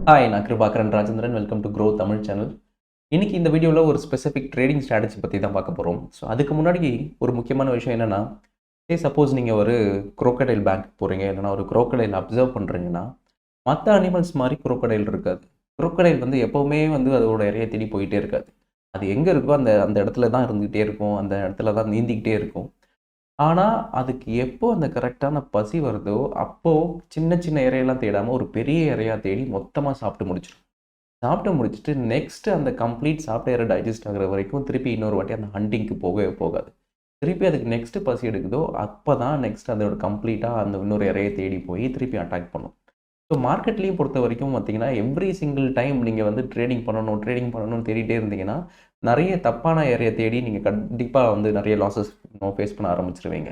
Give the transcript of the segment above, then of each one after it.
Hi, நான் Kirubakaran Rajendran. Welcome to grow Tamil channel. இன்னைக்கு இந்த வீடியோவில் ஒரு ஸ்பெசிஃபிக் ட்ரேடிங் ஸ்ட்ராட்டஜி பற்றி தான் பார்க்க போகிறோம். ஸோ அதுக்கு முன்னாடி ஒரு முக்கியமான விஷயம் என்னென்னா, சப்போஸ் நீங்கள் ஒரு குரோக்கடைல் பேங்க் போகிறீங்க, இல்லைனா ஒரு குரோக்கடைல் அப்சர்வ் பண்ணுறீங்கன்னா, மற்ற அனிமல்ஸ் மாதிரி குரோக்கடைல் இருக்காது. குரோக்கடைல் வந்து எப்போவுமே வந்து அதோட இரையை தேடி போயிட்டே இருக்காது. அது எங்கே இருக்கோ அந்த அந்த இடத்துல தான் இருந்துகிட்டே இருக்கும், அந்த இடத்துல தான் நீந்திக்கிட்டே இருக்கும். ஆனால் அதுக்கு எப்போ அந்த கரெக்டான பசி வருதோ, அப்போது சின்ன சின்ன இரையெல்லாம் தேடாமல் ஒரு பெரிய இரையாக தேடி மொத்தமாக சாப்பிட்டு முடிச்சிடும். சாப்பிட்டு முடிச்சுட்டு நெக்ஸ்ட்டு அந்த கம்ப்ளீட் சாஃப்ட்வேரை டைஜஸ்ட் ஆகிற வரைக்கும் திருப்பி இன்னொரு வாட்டி அந்த ஹண்டிங்க்கு போகவே போகாது. திருப்பி அதுக்கு நெக்ஸ்ட்டு பசி எடுக்குதோ அப்போ தான் நெக்ஸ்ட் அதோட கம்ப்ளீட்டாக அந்த இன்னொரு இறையை தேடி போய் திருப்பி அட்டாக் பண்ணும். ஸோ மார்க்கெட்லேயும் பொறுத்த வரைக்கும் பார்த்தீங்கன்னா, எவ்ரி சிங்கிள் டைம் நீங்கள் வந்து ட்ரேடிங் பண்ணணும்னு தேடிட்டே இருந்தீங்கன்னா, நிறைய தப்பான இறையை தேடி நீங்கள் கண்டிப்பாக வந்து நிறைய லாஸஸ் ஃபேஸ் பண்ண ஆரம்பிச்சிருவீங்க.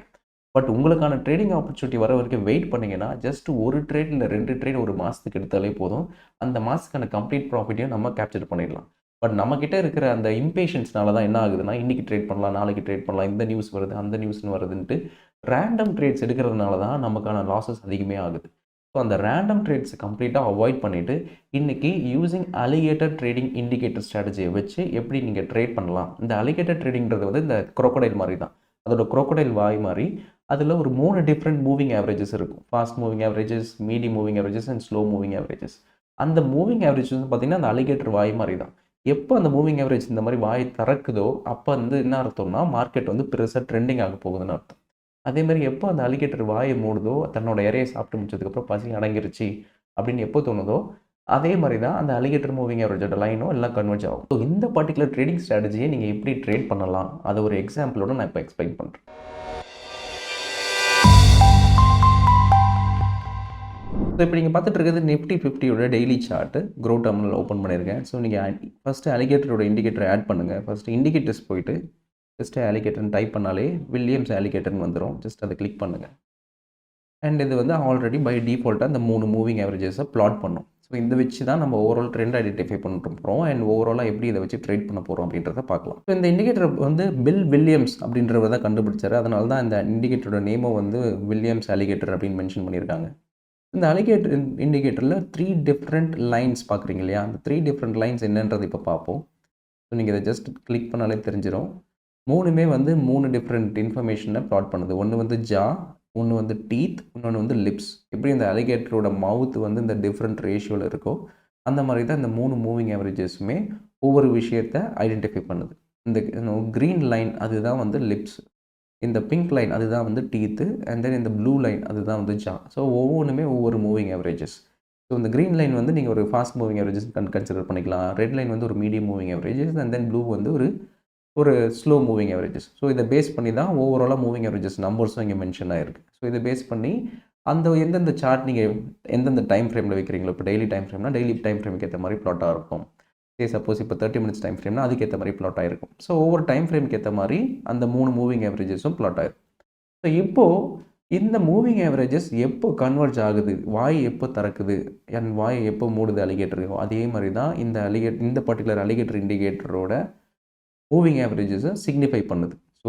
பட் உங்களுக்கான ட்ரேடிங் ஆப்பர்ச்சுனிட்டி வர வரைக்கும் வெயிட் பண்ணிங்கன்னா, ஜஸ்ட் ஒரு ட்ரேட் இல்லை 2 ட்ரேட் ஒரு மாதத்துக்கு எடுத்தாலே போதும். அந்த மாதத்துக்கான கம்ப்ளீட் ப்ராஃபிட்டையும் நம்ம கேப்சர் பண்ணிடலாம். பட் நம்மக்கிட்ட இருக்கிற அந்த இம்பேஷன்ஸ்னால தான் என்ன ஆகுதுன்னா, இன்றைக்கி ட்ரேட் பண்ணலாம், நாளைக்கு ட்ரேட் பண்ணலாம், இந்த நியூஸ் வருது, அந்த நியூஸ்னு வருதுன்ட்டு ரேண்டம் ட்ரேட்ஸ் எடுக்கிறதுனால தான் நமக்கான லாஸஸ் அதிகமே ஆகுது. ஸோ அந்த ரேண்டம் ட்ரேட்ஸை கம்ப்ளீட்டாக அவாய்ட் பண்ணிவிட்டு, இன்றைக்கி யூஸிங் அலிகேட்டர் ட்ரேடிங் இண்டிகேட்டர் ஸ்ட்ராட்டஜியை வச்சு எப்படி நீங்கள் ட்ரேட் பண்ணலாம். இந்த அலிகேட்டர் ட்ரேடிங்கிறது வந்து இந்த குரோக்கடைல் மாதிரி தான். அதோட குரோக்கடைல் வாய் மாதிரி அதில் ஒரு 3 டிஃப்ரெண்ட் மூவிங் ஆவரேஜஸ் இருக்கும். Fast moving averages, medium moving averages and slow moving averages. அந்த மூவிங் ஆவரேஜ் வந்து பார்த்திங்கன்னா, அந்த அலிகேட்டர் வாய் மாதிரி தான். எப்போ அந்த மூவிங் ஆவரேஜ் இந்த மாதிரி வாய் திறக்குதோ, அப்போ வந்து என்ன அர்த்தம்னா, மார்க்கெட் வந்து பெருசாக ட்ரெண்டிங் ஆக போகுதுன்னு அர்த்தம். அதேமாதிரி எப்போ அந்த அலிகேட்டர் வாயை மூடுதோ, தன்னோட இரையை சாப்பிட்டு முடிச்சதுக்கப்புறம் பசி அடங்கிருச்சு அப்படின்னு எப்போ தோணுதோ, அதே மாதிரி தான் அந்த அலிகேட்டர் மூவிங் ஆவரேஜோட லைனும் எல்லாம் கன்வெர்ஜ் ஆகும். ஸோ இந்த பர்டிகுலர் ட்ரேடிங் ஸ்ட்ராட்டஜியை நீங்கள் எப்படி ட்ரேட் பண்ணலாம், அதை ஒரு எக்ஸாம்பிளோட நான் இப்போ எக்ஸ்பிளைன் பண்ணுறேன். ஸோ இப்போ நீங்கள் பார்த்துட்டு இருக்கிறது நிஃப்டி 50யோட daily chart Groww terminal open பண்ணியிருக்கேன். ஸோ நீங்கள் ஃபஸ்ட்டு அலிகேட்டரோட இண்டிகேட்டர் ஆட் பண்ணுங்கள். ஃபஸ்ட்டு இண்டிகேட்டர்ஸ் போயிட்டு ஜஸ்ட்டு அலிகேட்டர்னு டைப் பண்ணாலே வில்லியம்ஸ் அலிகேட்டர்னு வந்துடும். ஜஸ்ட் அதை கிளிக் பண்ணுங்கள். அண்ட் இது வந்து ஆல்ரெடி பை டிஃபால்ட்டாக அந்த 3 மூவிங் ஆவரேஜஸை ப்ளாட் பண்ணும். ஸோ இதை வச்சு தான் நம்ம ஓவரால் ட்ரெண்ட் ஐடென்டிஃபை பண்ணிட்டு போகிறோம். அண்ட் ஓவராலாக எப்படி இதை வச்சு ட்ரேட் பண்ண போகிறோம் அப்படின்றத பார்க்கலாம். ஸோ இந்த இண்டிகேட்டர் வந்து பில் வில்லியம்ஸ் அப்படின்றத தான் கண்டுபிடிச்சாரு. அதனால தான் இந்த இண்டிகேட்டரோட நேமும் வந்து வில்லியம்ஸ் அலிகேட்டர் அப்படின்னு மென்ஷன் பண்ணியிருக்காங்க. இந்த அலிகேட்டர் இண்டிகேட்டரில் 3 டிஃப்ரெண்ட் லைன்ஸ் பார்க்குறீங்க இல்லையா? அந்த 3 டிஃப்ரெண்ட் லைன்ஸ் என்னன்றது இப்போ பார்ப்போம். ஸோ நீங்கள் இதை ஜஸ்ட் கிளிக் பண்ணாலே தெரிஞ்சிடும். 3மே வந்து 3 டிஃப்ரெண்ட் இன்ஃபர்மேஷனை ப்ளாட் பண்ணுது. ஒன்று வந்து ஜா, ஒன்று வந்து டீத், இன்னொன்று வந்து லிப்ஸ். எப்படி இந்த அலிகேட்டரோட மவுத் வந்து இந்த டிஃப்ரெண்ட் ரேஷியோவில் இருக்கோ, அந்த மாதிரி தான் இந்த 3 மூவிங் ஆவரேஜஸுமே ஒவ்வொரு விஷயத்தை ஐடென்டிஃபை பண்ணுது. இந்த க்ரீன் லைன் அதுதான் வந்து லிப்ஸ், இந்த பிங்க் லைன் அதுதான் வந்து டீத்து, அண்ட் தென் இந்த ப்ளூ லைன் அதுதான் வந்து ஜா. ஸோ ஒவ்வொன்றுமே ஒவ்வொரு மூவிங் ஆவரேஜஸ். ஸோ இந்த க்ரீன் லைன் வந்து நீங்கள் ஒரு ஃபாஸ்ட் மூவிங் ஆவரேஜஸ் கன்சிடர் பண்ணிக்கலாம். ரெட் லைன் வந்து ஒரு medium moving averages, and then blue வந்து ஒரு ஸ்லோ மூவிங் ஆவரேஜஸ். ஸோ இதை பேஸ் பண்ணி தான் ஓவராலாக மூவிங் ஆவரேஜஸ் நம்பர்ஸும் இங்கே மென்ஷன் ஆகிருக்கு. ஸோ இதை பேஸ் பண்ணி அந்த எந்தெந்த சார்ட் நீங்கள் எந்தெந்த டைம் ஃப்ரேமில் வைக்கிறீங்களோ, இப்போ டெய்லி டைம் ஃப்ரேம்னா டெய்லி டைம் ஃப்ரேமுக்கு ஏற்ற மாதிரி ப்ளாட்டாக இருக்கும். சப்போஸ் இப்போ 30 மினிட்ஸ் டைம் ஃப்ரேம்னா அதுக்கேற்ற மாதிரி ப்ளாட் ஆகிருக்கும். ஸோ ஒவ்வொரு டைம் ஃப்ரேமுக்கு ஏற்ற மாதிரி அந்த 3 மூவிங் ஆவரேஜஸும் ப்ளாட் ஆகிருக்கும். ஸோ இப்போது இந்த மூவிங் ஆவரேஜஸ் எப்போ கன்வெர்ஜ் ஆகுது, வாய் எப்போ திறக்குது, அண்ட் வாய் எப்போ மூடுது அலிகேட்டருக்கோ, அதே மாதிரி தான் இந்த பர்டிகுலர் அலிகேட்டர் இண்டிகேட்டரோட மூவிங் ஆவரேஜஸை சிக்னிஃபை பண்ணுது. ஸோ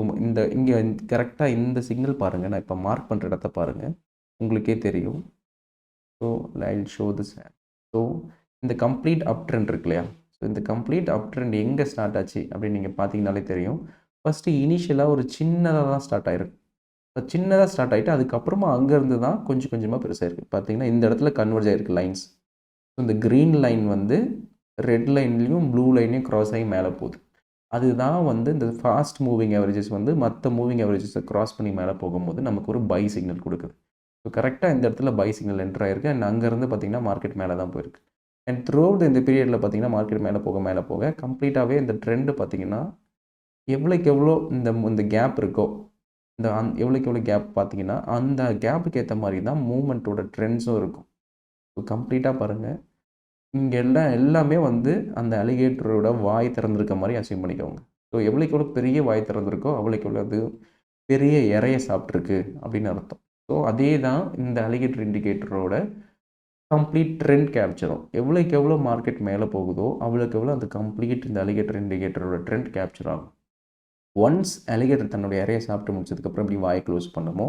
இங்கே கரெக்டாக இந்த சிக்னல் பாருங்கள். நான் இப்போ மார்க் பண்ணுற இடத்த பாருங்கள், உங்களுக்கே தெரியும். So I will show this. So இந்த கம்ப்ளீட் அப் ட்ரெண்ட் இருக்கு இல்லையா? ஸோ இந்த கம்ப்ளீட் அப் ட்ரெண்ட் எங்கே ஸ்டார்ட் ஆச்சு அப்படின்னு நீங்கள் பார்த்தீங்கனாலே தெரியும். ஃபஸ்ட்டு இனிஷியலாக ஒரு சின்னதாக தான் ஸ்டார்ட் ஆகிருக்கு. சின்னதாக ஸ்டார்ட் ஆகிட்டு அதுக்கப்புறமா அங்கேருந்து தான் கொஞ்சம் கொஞ்சமாக பெருசாக இருக்குது. பார்த்தீங்கன்னா இந்த இடத்துல கன்வெர்ஜ் ஆகிருக்கு லைன்ஸ். ஸோ இந்த க்ரீன் லைன் வந்து ரெட் லைன்லேயும் ப்ளூ லைனையும் க்ராஸ் ஆகி மேலே போகுது. அதுதான் வந்து இந்த ஃபாஸ்ட் மூவிங் ஆவரேஜஸ் வந்து மற்ற மூவிங் ஆவரேஜஸை க்ராஸ் பண்ணி மேலே போகும்போது நமக்கு ஒரு பை சிக்னல் கொடுக்குது. ஸோ கரெக்டாக இந்த இடத்துல பை சிக்னல் என்டர் ஆகிருக்கு. அண்ட் அங்கேருந்து பார்த்திங்கன்னா மார்க்கெட் மேலே தான் போயிருக்கு. அண்ட் த்ரூ அவுட் இந்த பீரியடில் பார்த்திங்கன்னா மார்க்கெட் மேலே போக கம்ப்ளீட்டாகவே இந்த ட்ரெண்டு பார்த்திங்கன்னா எவ்வளோக்கு எவ்வளோ இந்த கேப் இருக்கோ, எவ்வளோக்கு எவ்வளோ கேப் பார்த்திங்கன்னா அந்த கேப்புக்கு ஏற்ற மாதிரி தான் மூமெண்ட்டோட ட்ரெண்ட்ஸும் இருக்கும். ஸோ கம்ப்ளீட்டாக பாருங்கள், இங்கே எல்லாமே வந்து அந்த அலிகேட்டரோட வாய் திறந்திருக்க மாதிரி அசீவ் பண்ணிக்கோங்க. ஸோ எவ்வளோக்கு எவ்வளோ பெரிய வாய் திறந்திருக்கோ அவ்வளோக்கு எவ்வளோ அது பெரிய இறையை சாப்பிட்ருக்கு அப்படின்னு அர்த்தம். ஸோ அதே தான் இந்த அலிகேட்டர் இண்டிகேட்டரோட கம்ப்ளீட் ட்ரெண்ட் கேப்சரும். எவ்வளோக்கு எவ்வளோ மார்க்கெட் மேலே போகுதோ அவ்வளோக்கு எவ்வளோ அந்த கம்ப்ளீட் இந்த அலிகேட்டர் இண்டிகேட்டரோட ட்ரெண்ட் கேப்சர் ஆகும். ஒன்ஸ் அலிகேட்டர் தன்னுடைய இறையை சாப்பிட்டு முடிச்சதுக்கப்புறம் எப்படி வாயை க்ளோஸ் பண்ணுமோ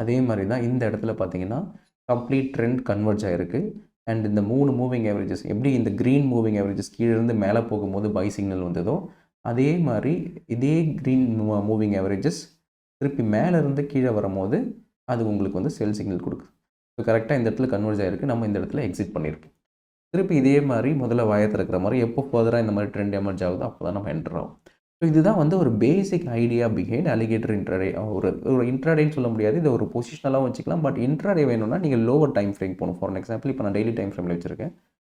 அதே மாதிரி தான் இந்த இடத்துல பார்த்தீங்கன்னா கம்ப்ளீட் ட்ரெண்ட் கன்வெர்ஜ் ஆகிருக்கு. அண்ட் இந்த 3 மூவிங் ஆவரேஜஸ் எப்படி இந்த க்ரீன் மூவிங் ஆவரேஜஸ் கீழேருந்து மேலே போகும்போது பை சிக்னல் வந்ததோ அதே மாதிரி இதே க்ரீன் மூவிங் ஆவரேஜஸ் திருப்பி மேலேருந்து கீழே வரும்போது அது உங்களுக்கு வந்து செல் சிக்னல் கொடுக்குது. ஸோ கரெக்டாக இந்த இடத்துல கன்வெர்ஜ் ஆகிருக்கு, நம்ம இந்த இடத்துல எக்ஸிட் பண்ணியிருக்கோம். திருப்பி இதே மாதிரி முதல்ல வாயை திறக்கிற மாதிரி எப்போ ஃபர்தராக இந்த மாதிரி ட்ரெண்ட் எமர்ஜ் ஆகுதோ அப்போ தான் நம்ம என்டர் ஆகும். ஸோ இதுதான் வந்து ஒரு basic idea behind alligator intraday. ஒரு இன்ட்ராடேன்னு சொல்ல முடியாது, இதை ஒரு பொசிஷனலாகவும் வச்சுக்கலாம். பட் இன்ட்ராடே வேணும்னா நீங்கள் லோவர் டைம் ஃப்ரேம் போகணும். ஃபார் எக்ஸாம்பிள் இப்போ நான் டெய்லி டைம் ஃப்ரேமில் வச்சுருக்கேன்,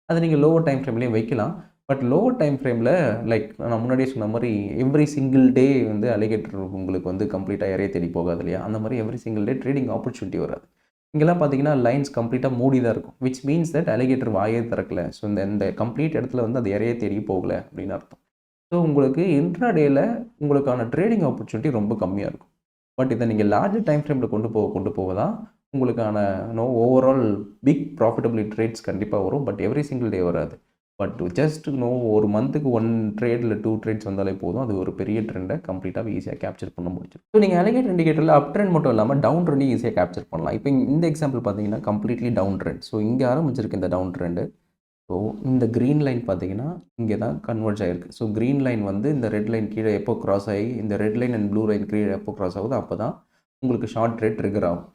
அதை நீங்கள் லோவர் டைம் ஃப்ரேம்லேயும் வைக்கலாம். பட் லோவர் டைம் ஃப்ரேமில் லைக் நான் முன்னாடியே சொன்ன மாதிரி எவ்ரி சிங்கிள் டே வந்து அலிகேட்டர் உங்களுக்கு வந்து கம்ப்ளீட்டாக இறைய தேடி போகாது இல்லையா, அந்த மாதிரி every single day trading opportunity வராது. இங்கெல்லாம் பார்த்தீங்கன்னா லைன்ஸ் கம்ப்ளீட்டாக மூடி தான் இருக்கும், விச் மீன்ஸ் தட் அலிகேட்டர் வாயே திறக்கல. ஸோ இந்த கம்ப்ளீட் இடத்துல வந்து அது இறைய தேடி போகலை அப்படின்னு அர்த்தம். ஸோ உங்களுக்கு இன்ட்ராடேயில் உங்களுக்கான ட்ரேடிங் ஆப்பர்ச்சுனிட்டி ரொம்ப கம்மியாக இருக்கும். பட் இதை நீங்கள் லார்ஜர் டைம் ஃப்ரேமில் கொண்டு போக தான் உங்களுக்கான ஓவரால் பிக் ப்ராஃபிட்டபிலிட்டி ட்ரேட்ஸ் கண்டிப்பாக வரும். பட் எவ்ரி சிங்கிள் டே வராது. பட் ஜஸ்ட் ஒரு மந்த்துக்கு 1 ட்ரேட் இல்லை 2 ட்ரேட்ஸ் வந்தாலே போதும், அது ஒரு பெரிய ட்ரெண்டை கம்ப்ளீட்டாக ஈஸியாக கேப்சர் பண்ண முடியும். ஸோ நீங்கள் அலிகேட்டர் இண்டிகேட்டரில் அப் ட்ரெண்ட் மட்டும் இல்லாமல் டவுன் ட்ரெண்டையும் ஈஸியாக கேப்சர் பண்ணலாம். இப்போ இந்த எக்ஸாம்பிள் பார்த்தீங்கன்னா கம்ப்ளீட்லி டவுன் ட்ரெண்ட். ஸோ இங்கே ஆரம்பிச்சிருக்கு இந்த டவுன் ட்ரெண்டு. ஸோ இந்த க்ரீன் லைன் பார்த்தீங்கன்னா இங்கே தான் கன்வெர்ஜ் ஆகிருக்கு. ஸோ க்ரீன் லைன் வந்து இந்த ரெட் லைன் கீழே எப்போ க்ராஸ் ஆகி இந்த red line and blue line கீழே எப்போ க்ராஸ் ஆகுதோ அப்போ தான் உங்களுக்கு ஷார்ட் ரேட் ட்ரிகர் ஆகும்.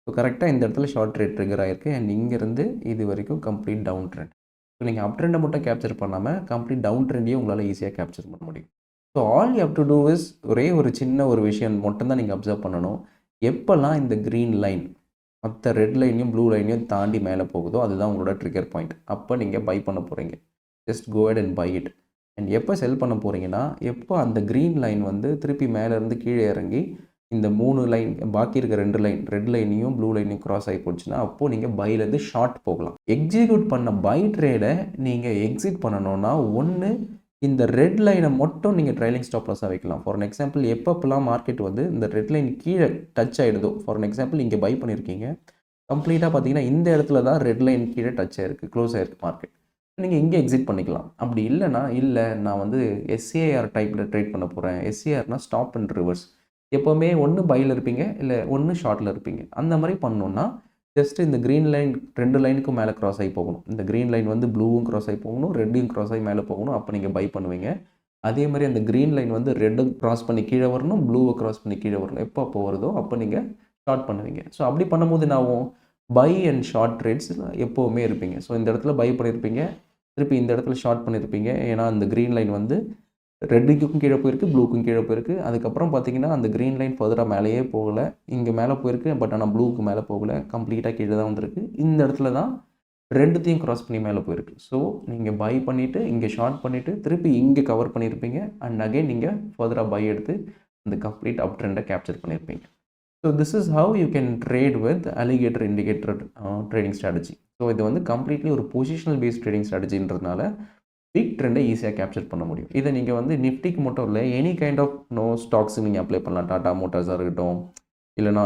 ஸோ கரெக்டாக இந்த இடத்துல ஷார்ட் ரேட் ட்ரிகர் ஆகிருக்கு. அண்ட் இங்கேருந்து இது வரைக்கும் கம்ப்ளீட் டவுன் ட்ரெண்ட். ஸோ நீங்கள் அப் ட்ரெண்டை மட்டும் கேப்சர் பண்ணாமல் கம்ப்ளீட் டவுன் ட்ரெண்டையும் உங்களால் ஈஸியாக கேப்சர் பண்ண முடியும். So all you have to do is ஒரே ஒரு சின்ன ஒரு விஷயம் மட்டும்தான் நீங்கள் அப்சர்வ் பண்ணணும். எப்போல்லாம் இந்த க்ரீன் லைன் மற்ற ரெட் லைனையும் ப்ளூ லைனையும் தாண்டி மேலே போகுதோ அதுதான் உங்களோட ட்ரிகர் பாயிண்ட். அப்போ நீங்கள் பை பண்ண போகிறீங்க. Just go ahead and buy it. And எப்போ செல் பண்ண போகிறீங்கன்னா எப்போ அந்த க்ரீன் லைன் வந்து திருப்பி மேலேருந்து கீழே இறங்கி இந்த 3 லைன் பாக்கி இருக்க 2 லைன் ரெட் லைனையும் ப்ளூ லைனையும் க்ராஸ் ஆகி போச்சுன்னா அப்போது நீங்கள் பைலேருந்து ஷார்ட் போகலாம். எக்ஸிக்யூட் பண்ண பை ட்ரேடை நீங்கள் எக்ஸிட் பண்ணணும்னா ஒன்று இந்த ரெட் லைனை மட்டும் நீங்கள் ட்ரைலிங் ஸ்டாப் லாஸாக வைக்கலாம். ஃபார் எக்ஸாம்பிள் எப்பப்பெல்லாம் மார்க்கெட் வந்து இந்த ரெட் லைன் கீழே டச் ஆகிடுதோ, ஃபார் எக்ஸாம்பிள் இங்கே பை பண்ணியிருக்கீங்க, கம்ப்ளீட்டாக பார்த்தீங்கன்னா இந்த இடத்துல தான் ரெட் லைன் கீழே டச் ஆகிருக்கு, க்ளோஸ் ஆகிருக்கு மார்க்கெட், நீங்கள் இங்கே எக்ஸிட் பண்ணிக்கலாம். அப்படி இல்லைனா இல்லை நான் வந்து எஸ்ஏஆர் டைப்பில் ட்ரேட் பண்ண போகிறேன். எஸ்ஏஆர்னால் ஸ்டாப் அண்ட் ரிவர்ஸ். எப்போவுமே ஒன்று பையில் இருப்பீங்க இல்லை ஒன்று ஷார்ட்டில் இருப்பீங்க. அந்த மாதிரி பண்ணோன்னா ஜஸ்ட் இந்த க்ரீன் லைன் 2 லைனுக்கும் மேலே க்ராஸ் ஆகி போகணும். இந்த க்ரீன் லைன் வந்து ப்ளூவும் க்ராஸ் ஆகி போகணும், ரெட்டையும் க்ராஸ் ஆகி மேலே போகணும். அப்போ நீங்கள் பை பண்ணுவீங்க. அதே மாதிரி அந்த க்ரீன் லைன் வந்து ரெட்டு க்ராஸ் பண்ணி கீழே வரணும், ப்ளூவை க்ராஸ் பண்ணி கீழே வரணும். அப்போ வருதோ அப்போ நீங்கள் ஷார்ட் பண்ணுவீங்க. ஸோ அப்படி பண்ணும்போது நான் பை அண்ட் ஷார்ட் ட்ரேட்ஸ் எப்போவுமே இருப்பீங்க. ஸோ இந்த இடத்துல பை பண்ணியிருப்பீங்க, திருப்பி இந்த இடத்துல ஷார்ட் பண்ணியிருப்பீங்க. ஏன்னா அந்த க்ரீன் லைன் வந்து ரெட்டுக்கும் கீழே போயிருக்கு, ப்ளூக்கும் கீழே போயிருக்கு. அதுக்கப்புறம் பார்த்தீங்கன்னா அந்த க்ரீன் லைன் ஃபர்தராக மேலேயே போகலை, இங்கே மேலே போயிருக்கு. பட் ஆனால் ப்ளூக்கு மேலே போகலை, கம்ப்ளீட்டாக கீழே தான் வந்திருக்கு. இந்த இடத்துல தான் ரெண்டுத்தையும் க்ராஸ் பண்ணி மேலே போயிருக்கு. ஸோ நீங்கள் பை பண்ணிவிட்டு இங்கே ஷார்ட் பண்ணிவிட்டு திருப்பி இங்கே கவர் பண்ணியிருப்பீங்க. அண்ட் அகைன் நீங்கள் ஃபர்தராக பை எடுத்து அந்த கம்ப்ளீட் அப் ட்ரெண்டை கேப்சர் பண்ணியிருப்பீங்க. So this is how you can trade with alligator indicator trading strategy. So இது வந்து கம்ப்ளீட்லி ஒரு பொசிஷனல் பேஸ்ட் ட்ரேடிங் ஸ்ட்ராட்டஜின்றதுனால பிக் ட்ரெண்டை ஈஸியாக கேப்சர் பண்ண முடியும். இதை நீங்கள் வந்து நிஃப்டிக்கு மட்டும் இல்லை, எனி கைண்ட் ஆஃப் ஸ்டாக்ஸ் நீங்கள் அப்ளை பண்ணலாம். டாடா மோட்டார்ஸாக இருக்கட்டும், இல்லைனா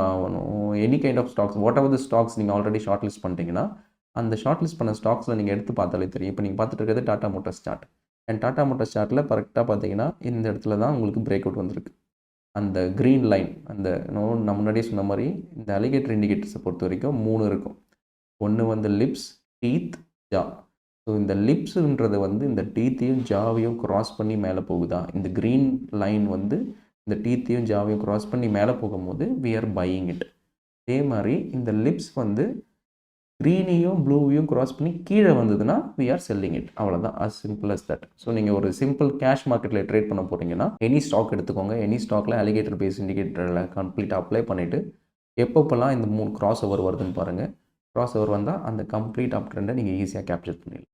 any kind of stocks, whatever the stocks நீங்கள் ஆல்ரெடி ஷார்ட் லிஸ்ட் பண்ணிட்டீங்கன்னா அந்த ஷார்ட் லிஸ்ட் பண்ண ஸ்டாக்ஸில் நீங்கள் எடுத்து பார்த்தாலே தெரியும். இப்போ நீங்கள் பார்த்துட்டு இருக்கிறது Tata Motors chart. And Tata Motors சார்ட்டில் கரெக்டாக பார்த்தீங்கன்னா இந்த இடத்துல தான் உங்களுக்கு பிரேக் அவுட் வந்திருக்கு. அந்த க்ரீன் லைன் அந்த நான் முன்னாடியே சொன்ன மாதிரி இந்த அலிகேட்டர் இண்டிகேட்டர்ஸை பொறுத்த வரைக்கும் 3 இருக்கும். ஒன்று வந்து லிப்ஸ், டீத், ஜா. ஸோ இந்த லிப்ஸுன்றது வந்து இந்த டீத்தையும் ஜாவையும் க்ராஸ் பண்ணி மேலே போகுதா, இந்த க்ரீன் லைன் வந்து இந்த டீத்தையும் ஜாவையும் க்ராஸ் பண்ணி மேலே போகும்போது வி ஆர் பையிங் இட். அதே மாதிரி இந்த லிப்ஸ் வந்து க்ரீனையும் ப்ளூவையும் க்ராஸ் பண்ணி கீழே வந்ததுன்னா வி ஆர் செல்லிங் இட். அவ்வளோதான், as simple as that. So நீங்கள் ஒரு சிம்பிள் கேஷ் மார்க்கெட்டில் ட்ரேட் பண்ண போகிறீங்கன்னா எனி ஸ்டாக் எடுத்துக்கோங்க. எனி ஸ்டாக்கில் அலிகேட்டர் பேஸ் இண்டிகேட்டரில் கம்ப்ளீட்டாக அப்ளை பண்ணிவிட்டு எப்பப்பெல்லாம் இந்த 3 கிராஸ் ஓவர் வருதுன்னு பாருங்கள். கிராஸ் ஓவர் வந்தால் அந்த கம்ப்ளீட் அப் ட்ரெண்டை நீங்கள் ஈஸியாக கேப்சர் பண்ணிடலாம்.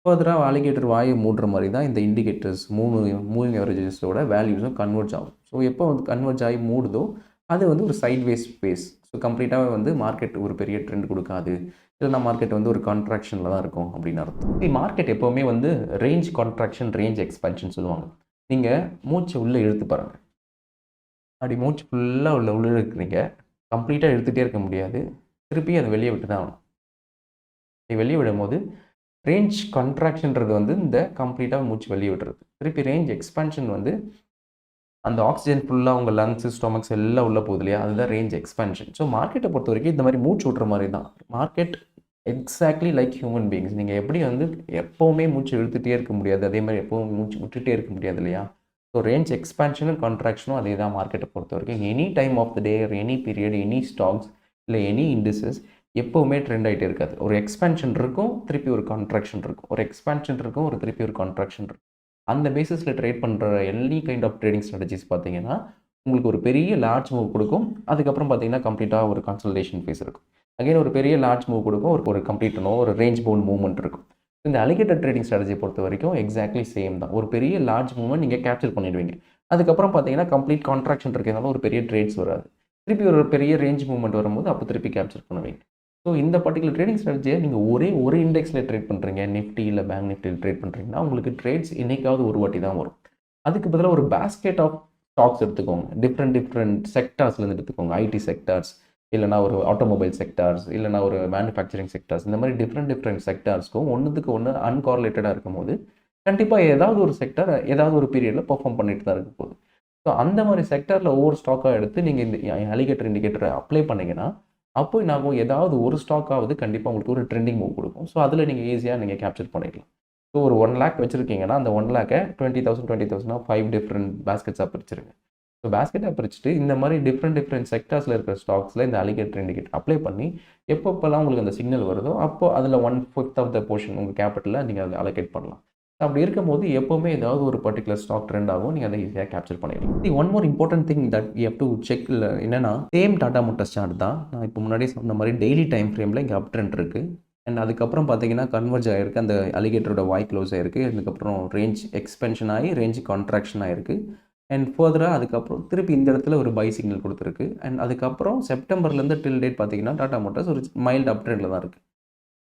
ஃபர்தராக அலிகேட்டர் வாயை மூடுற மாதிரி தான் இந்த இண்டிகேட்டர்ஸ் 3 மூவிங் அவரேஜஸோட வேல்யூஸும் கன்வெர்ஜ் ஆகும். ஸோ எப்போ வந்து கன்வெர்ஜ் ஆகி மூடுதோ அது வந்து ஒரு சைட்வேஸ் ஸ்பேஸ். ஸோ கம்ப்ளீட்டாகவே வந்து மார்க்கெட் ஒரு பெரிய ட்ரெண்ட் கொடுக்காது, இல்லைனா மார்க்கெட் வந்து ஒரு கான்ட்ராக்ஷனில் தான் இருக்கும் அப்படின்னு அர்த்தம். மார்க்கெட் எப்போவுமே வந்து ரேஞ்ச் கான்ட்ராக்ஷன், ரேஞ்ச் எக்ஸ்பென்ஷன் சொல்லுவாங்க. நீங்கள் மூச்சு உள்ளே இழுத்து பாருங்கள். அப்படி மூச்சு ஃபுல்லாக உள்ளே இருக்கிறீங்க, கம்ப்ளீட்டாக இழுத்துகிட்டே இருக்க முடியாது, திருப்பி அதை வெளியே விட்டு தான் ஆகணும். வெளியே விடும்போது ரேஞ்ச் கான்ட்ராக்ஷன்றது வந்து இந்த கம்ப்ளீட்டாக மூச்சு வெளியே விடுறது. திருப்பி ரேஞ்ச் எக்ஸ்பென்ஷன் வந்து அந்த ஆக்சிஜன் ஃபுல்லாக உங்கள் லங்ஸு, ஸ்டொமக்ஸ் எல்லாம் உள்ளே போகுது இல்லையா, அதுதான் ரேஞ்ச் எக்ஸ்பென்ஷன். ஸோ மார்க்கெட்டை பொறுத்த வரைக்கும் இந்த மாதிரி மூச்சு விட்ற மாதிரி தான். Market exactly like human beings. நீங்கள் எப்படி வந்து எப்போவுமே மூச்சு இழுத்துகிட்டே இருக்க முடியாது, அதே மாதிரி எப்போவும் மூச்சு விட்டுட்டே இருக்க முடியாது இல்லையா? ஸோ ரேஞ்ச் எக்ஸ்பேன்ஷனும் கான்ட்ராக்ஷனும் அதே தான் மார்க்கெட்டை பொறுத்த வரைக்கும். Any time of the day, any period, any stocks இல்லை எனி இண்டிசஸ் எப்போவுமே ட்ரெண்ட் ஆகிட்டே இருக்காது. ஒரு எக்ஸ்பேன்ஷன் இருக்கும், திருப்பி ஒரு கான்ட்ராக்ஷன் இருக்கும். ஒரு எக்ஸ்பேன்ஷன் இருக்கும், ஒரு திருப்பி ஒரு கான்ட்ராக்ஷன் இருக்கும். அந்த பேசிஸில் ட்ரேட் பண்ணுற any kind of trading strategies பார்த்தீங்கன்னா உங்களுக்கு ஒரு பெரிய லார்ஜ் மூவ் கொடுக்கும். அதுக்கப்புறம் பார்த்தீங்கன்னா கம்ப்ளீட்டாக ஒரு கன்சல்டேஷன் ஃபேஸ் இருக்கும். அகைன் ஒரு பெரிய லார்ஜ் மூவ் கொடுக்கும், ஒரு கம்ப்ளீட்டனும் ஒரு ரேஞ்ச் பவுண்ட் மூவ்மெண்ட் இருக்கும். இந்த அலிகேட்டர் ட்ரேடிங் ஸ்ட்ராட்டஜியை பொறுத்த வரைக்கும் எக்ஸாக்ட்லி சேம் தான். ஒரு பெரிய லார்ஜ் மூவ்மெண்ட் நீங்கள் கேப்சர் பண்ணிடுவீங்க. அதுக்கப்புறம் பார்த்தீங்கன்னா கம்ப்ளீட் கான்ட்ராக்ஷன் இருக்கிறதுனால ஒரு பெரிய ட்ரேட்ஸ் வராது. திருப்பி ஒரு பெரிய ரேஞ்ச் மூவ்மெண்ட் வரும்போது அப்போ திருப்பி கேப்சர் பண்ணுவீங்க. ஸோ இந்த பர்டிகுலர் ட்ரேடிங் ஸ்ட்ராட்டஜியை நீங்கள் ஒரு இண்டெக்ஸில் ட்ரேட் பண்ணுறீங்க, நிஃப்டி இல்லை பேங்க் நிஃப்டியில் ட்ரேட் பண்ணுறீங்கன்னா உங்களுக்கு ட்ரேட்ஸ் என்னைக்காவது ஒரு வாட்டி தான் வரும். அதுக்கு பதிலாக ஒரு பேஸ்கெட் ஆஃப் ஸ்டாக்ஸ் எடுத்துக்கோங்க. டிஃப்ரெண்ட் செக்டார்ஸ்லேருந்து எடுத்துக்கோங்க. ஐடி செக்டார்ஸ், இல்லைனா ஒரு ஆட்டோமொபைல் செக்டார்ஸ், இல்லைனா ஒரு மேனுஃபேக்சரிங் செக்டார்ஸ், இந்த மாதிரி டிஃப்ரெண்ட் செக்டார்ஸ்க்கும் ஒன்றுத்துக்கு ஒன்று அன்கார்லேட்டடாக இருக்கும்போது கண்டிப்பாக ஏதாவது ஒரு செக்டார் ஏதாவது ஒரு பீரியடில் பெர்ஃபார்ம் பண்ணிட்டு தான் இருக்க போகுது. ஸோ அந்த மாதிரி செக்டாரில் ஒவ்வொரு ஸ்டாக்காக எடுத்து நீங்கள் இந்த அலிகேட்டர் இண்டிகேட்டரை அப்ளை பண்ணிங்கன்னா அப்போ என்னாகும், ஏதாவது ஒரு ஸ்டாக்காவது கண்டிப்பாக உங்களுக்கு ஒரு ட்ரெண்டிங் மூவ் கொடுக்கும். ஸோ அதில் நீங்கள் ஈஸியாக நீங்கள் கேப்சர் பண்ணிடலாம். ஸோ ஒரு 1 லேக் வச்சுருக்கீங்கன்னா அந்த 1 லேக்கை 20,000 5 டிஃப்ரெண்ட் பேஸ்கெட்ஸாக பிரிச்சுருங்க. ஸோ பேஸ்கெட்டாக பிரிச்சுட்டு இந்த மாதிரி டிஃப்ரெண்ட் செக்டார்ஸில் இருக்கிற ஸ்டாக்ஸில் இந்த அலிகேட்டர் இண்டிகேட்டர் அப்ளை பண்ணி எப்பப்போல்லாம் உங்களுக்கு அந்த சிக்னல் வருதோ அப்போ அதில் 1/5 ஆஃப் த போர்ஷன் உங்கள் கேபிட்டலில் நீங்கள் அதை அலோகேட் பண்ணலாம். அப்படி இருக்கும்போது எப்போவுமே ஏதாவது ஒரு பர்டிகுலர் ஸ்டாக் ட்ரெண்ட் ஆகும், நீங்கள் அதை ஈஸியாக கேப்சர் பண்ணிடலாம். One more important thing that you have to check என்னன்னா, சேம் டாடா மோட்டார்ஸ் சார்ட் தான். நான் இப்போ முன்னாடியே சொன்ன மாதிரி டெய்லி டைம் ஃப்ரேமில் இங்கே அப் ட்ரெண்ட் இருக்குது. அண்ட் அதுக்கப்புறம் பார்த்தீங்கன்னா கன்வர்ஜ் ஆகிருக்கு, அந்த அலிகேட்டரோட வாய் க்ளோஸ் ஆகிருக்கு. அதுக்கப்புறம் ரேஞ்ச் எக்ஸ்பென்ஷன் ஆகி ரேஞ்ச் கான்ட்ராக்ஷன் ஆகிருக்கு. அண்ட் ஃபர்தராக அதுக்கப்புறம் திருப்பி இந்த இடத்துல ஒரு பை சிக்னல் கொடுத்துருக்கு. அண்ட் அதுக்கப்புறம் செப்டம்பர்லேருந்து டில் டேட் பார்த்தீங்கன்னா டாடா மோட்டார்ஸ் ஒரு மைல்டு அப் ட்ரெண்டில் தான் இருக்குது.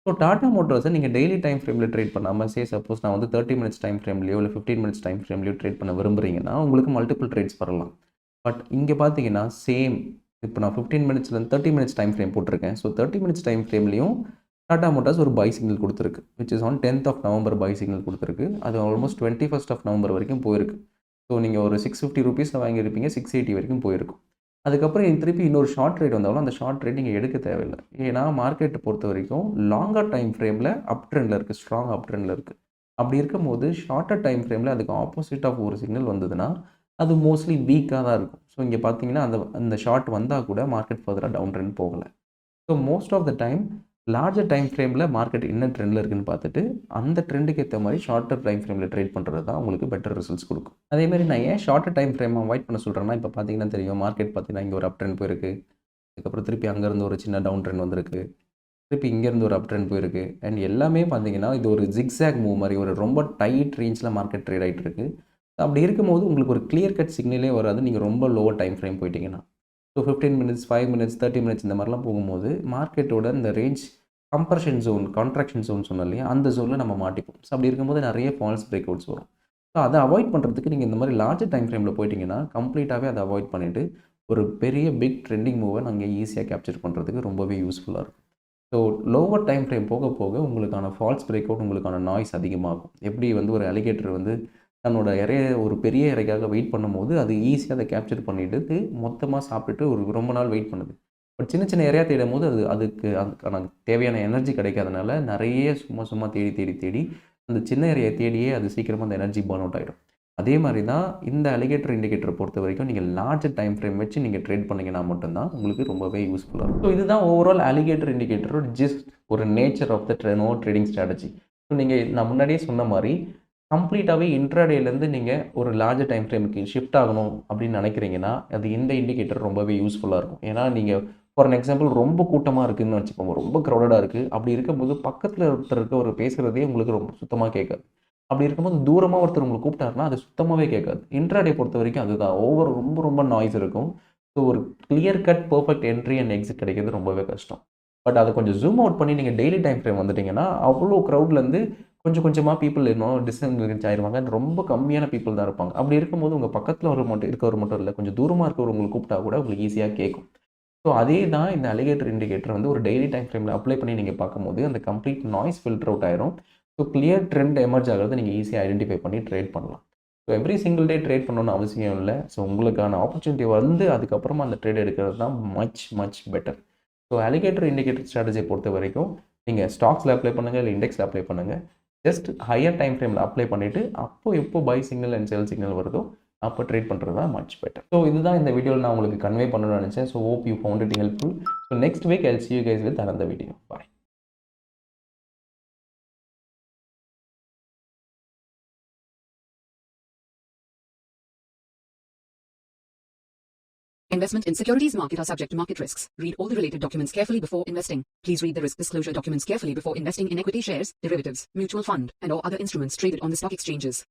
ஸோ டாடா மோட்டார்ஸை நீங்கள் டெய்லி டைம் ஃப்ரேமில் ட்ரேட் பண்ணாமல் சப்போஸ் நான் வந்து 30 மினிட்ஸ் டைம் ஃப்ரேம்லையோ இல்லை 15 மினிட்ஸ் டைம் ஃப்ரேம்லையோ ட்ரேட் பண்ண விரும்புகிறீங்கன்னா உங்களுக்கு மல்டிபிள் ட்ரேட்ஸ் வரலாம். பட் இங்கே பார்த்தீங்கன்னா சேம், இப்போ நான் 15 மினிட்ஸ்லேருந்து 30 மினிட்ஸ் டைம் ஃப்ரேம் போட்டிருக்கேன். ஸோ 30 மினிட்ஸ் டைம் ஃப்ரேம்லையும் டாடா மோட்டார்ஸ் ஒரு பை சிக்னல் கொடுத்துருக்கு, which is on 10th of November buy signal கொடுத்துருக்கு. அது ஆல்மோஸ்ட் 21st of November வரைக்கும் போயிருக்கு. ஸோ நீங்கள் ஒரு 650 ருபீஸில் வாங்கியிருப்பீங்க, 680 வரைக்கும் போயிருக்கும். அதுக்கப்புறம் திருப்பி இன்னொரு ஷார்ட் ட்ரேட் வந்தாலும் அந்த ஷார்ட் ட்ரேட் நீங்கள் எடுக்க தேவையில்லை. ஏன்னா மார்க்கெட்டை பொறுத்த வரைக்கும் லாங்கர் டைம் ஃப்ரேமில் அப் ட்ரெண்டில் இருக்குது, ஸ்ட்ராங் அப் ட்ரெண்டில் இருக்குது. அப்படி இருக்கும்போது ஷார்ட்டர் டைம் ஃப்ரேமில் அதுக்கு ஆப்போசிட் ஆஃப் ஒரு சிக்னல் வந்ததுன்னா அது மோஸ்ட்லி வீக்காக தான் இருக்கும். ஸோ இங்கே பார்த்தீங்கன்னா அந்த ஷார்ட் வந்தால் கூட மார்க்கெட் ஃபர்தராக டவுன் ட்ரெண்ட் போகலை. So most of the time larger time ஃப்ரேமில் மார்க்கெட் என்ன ட்ரெண்டில் இருக்குன்னு பார்த்துட்டு அந்த ட்ரெண்டுக்கு ஏற்ற மாதிரி ஷார்ட்டர் டைம் ஃப்ரேமில் ட்ரேட் பண்ணுறது தான் உங்களுக்கு பெட்டர் ரிசல்ட்ஸ் கொடுக்கும். அதேமாதிரி நான் ஏன் ஷார்ட்டர் டைம் ஃப்ரேம் அவாய்ட் பண்ண சொல்கிறேன்னா, இப்போ பார்த்தீங்கன்னா தெரியும் மார்க்கெட் பார்த்தீங்கன்னா இங்கே ஒரு அப் ட்ரெண்ட் போயிருக்கு, அதுக்கப்புறம் திருப்பி அங்கேருந்து ஒரு சின்ன டவுன் ட்ரெண்ட் வந்திருக்கு, திருப்பி இங்கேருந்து ஒரு அப் ட்ரெண்ட் போயிருக்கு. அண்ட் எல்லாமே பார்த்தீங்கன்னா இது ஒரு ஜிக்ஸாக் மூவ் மாதிரி ஒரு ரொம்ப டைட் ரேஞ்சில் மார்க்கெட் ட்ரேட் ஆகிட்டு இருக்குது. அப்படி இருக்கும்போது உங்களுக்கு ஒரு கிளியர் கட் சிக்னலே வராது நீங்கள் ரொம்ப லோவர் டைம் ஃப்ரேம் போயிட்டீங்கன்னா. ஸோ 15 மினிட்ஸ், 5 மினிட்ஸ், 30 மினிட்ஸ் இந்த மாதிரிலாம் போகும்போது மார்க்கெட்டோட இந்த range compression zone, contraction zone சொன்னோம் இல்லையா, அந்த ஜோனில் நம்ம மாட்டிப்போம். ஸோ அப்படி இருக்கும்போது நிறைய ஃபால்ஸ் பிரேக் அவுட்ஸ் வரும். ஸோ அதை அவாய்ட் பண்ணுறதுக்கு நீங்கள் இந்த மாதிரி லார்ஜர் டைம் ஃப்ரேமில் போயிட்டீங்கன்னா கம்ப்ளீட்டாகவே அதை அவாய்ட் பண்ணிவிட்டு ஒரு பெரிய பிக் ட்ரெண்டிங் மூவை நாங்கள் ஈஸியாக கேப்சர் பண்ணுறதுக்கு ரொம்பவே யூஸ்ஃபுல்லாக இருக்கும். ஸோ லோவர் டைம் ஃப்ரேம் போக போக உங்களுக்கான ஃபால்ஸ் பிரேக் அவுட், உங்களுக்கான நாய்ஸ் அதிகமாகும். எப்படி வந்து ஒரு அலிகேட்டர் வந்து தன்னோட இறைய ஒரு பெரிய இறைக்காக வெயிட் பண்ணும்போது அது ஈஸியாக அதை கேப்சர் பண்ணிவிட்டு மொத்தமாக சாப்பிட்டுட்டு ஒரு ரொம்ப நாள் வெயிட் பண்ணுது. பட் சின்ன சின்ன இறையா தேடும் போது அதுக்கான தேவையான எனர்ஜி கிடைக்காதனால நிறைய சும்மா தேடி அந்த சின்ன இறையை தேடியே அது சீக்கிரமாக அந்த எனர்ஜி பர்ன் அவுட் ஆகிடும். அதே மாதிரி தான் இந்த அலிகேட்டர் இண்டிகேட்டரை பொறுத்த வரைக்கும் நீங்கள் லார்ஜர் டைம் ஃப்ரேம் வச்சு நீங்கள் ட்ரேட் பண்ணிங்கன்னா மட்டும்தான் உங்களுக்கு ரொம்பவே யூஸ்ஃபுல்லாக இருக்கும். ஸோ இதுதான் ஓவரால் அலிகேட்டர் இண்டிகேட்டரோட ஜஸ்ட் ஒரு nature of the trading strategy. So நீங்கள் நான் முன்னாடியே சொன்ன மாதிரி கம்ப்ளீட்டாகவே இன்ட்ராடேலேருந்து நீங்கள் ஒரு லார்ஜர் டைம் ஃப்ரேமுக்கு ஷிஃப்ட் ஆகணும் அப்படின்னு நினைக்கிறீங்கன்னா அது இந்த இண்டிகேட்டர் ரொம்பவே யூஸ்ஃபுல்லாக இருக்கும். ஏன்னா நீங்கள் ஃபார் அன் எக்ஸாம்பிள் ரொம்ப கூட்டமாக இருக்குதுன்னு வச்சுக்கோங்க, ரொம்ப க்ரௌடடாக இருக்குது. அப்படி இருக்கும்போது பக்கத்தில் ஒருத்தருக்கு ஒரு பேசுகிறதே உங்களுக்கு ரொம்ப சுத்தமாக கேட்காது. அப்படி இருக்கும்போது தூரமாக ஒருத்தர் உங்களுக்கு கூப்பிட்டாருன்னா அது சுத்தமாகவே கேட்காது. இன்ட்ராடே பொறுத்த வரைக்கும் அதுதான் ரொம்ப நாய்ஸ் இருக்கும். ஸோ ஒரு clear cut perfect entry and exit கிடைக்கிறது ரொம்பவே கஷ்டம். பட் அதை கொஞ்சம் ஜூம் அவுட் பண்ணி நீங்கள் டெய்லி டைம் ஃப்ரேம் வந்துட்டிங்கன்னா அவ்வளோ க்ரௌட்லேருந்து கொஞ்சமாக பீப்புள் இன்னும் டிஸ்டன்ஸ் ஆயிடுவாங்க. ரொம்ப கம்மியான பீப்புள் தான் இருப்பாங்க. அப்படி இருக்கும்போது உங்கள் பக்கத்தில் இருக்கவர் மட்டும் இல்லை, கொஞ்சம் தூரமாக இருக்கவர் உங்களுக்கு கூப்பிட்டா கூட உங்களுக்கு ஈஸியாக கேட்கும். ஸோ அதே தான் இந்த அலிகேட்டர் இண்டிகேட்டர் வந்து ஒரு டெய்லி டைம் ஃப்ரேமில் அப்ளை பண்ணி நீங்கள் பார்க்கும்போது அந்த கம்ப்ளீட் நாய்ஸ் ஃபில்டர் அவுட் ஆயிரும். ஸோ கிளியர் ட்ரெண்ட் எமர்ஜ் ஆகிறத நீங்கள் ஈஸியாக ஐடென்டிஃபை பண்ணி ட்ரேட் பண்ணலாம். So every single day trade பண்ணணும்னு அவசியம் இல்லை. ஸோ உங்களுக்கான ஆப்பர்ச்சுனிட்டி வந்து அதுக்கப்புறமா அந்த ட்ரேட் எடுக்கிறது தான் much better. So alligator indicator ஸ்ட்ராட்டஜியை பொறுத்த வரைக்கும் நீங்கள் ஸ்டாக்ஸில் அப்ளை பண்ணுங்கள், இல்லை இண்டெக்ஸில் அப்ளை பண்ணுங்கள். ஜஸ்ட் ஹையர் டைம் ஃப்ரேமில் அப்ளை பண்ணிவிட்டு அப்போ எப்போ buy signal and sell signal வருதோ அப்போ ட்ரேட் பண்ணுறது தான் மச் பெட்டர். ஸோ இதுதான் இந்த வீடியோவில் நான் உங்களுக்கு கன்வே பண்ணணும்னு நினச்சேன். So hope you found it helpful. So next week I will see you guys with another video. Bye. Investment in securities market are subject to market risks. Read all the related documents carefully before investing. Please read the risk disclosure documents carefully before investing in equity shares, derivatives, mutual fund, and or other instruments traded on the stock exchanges.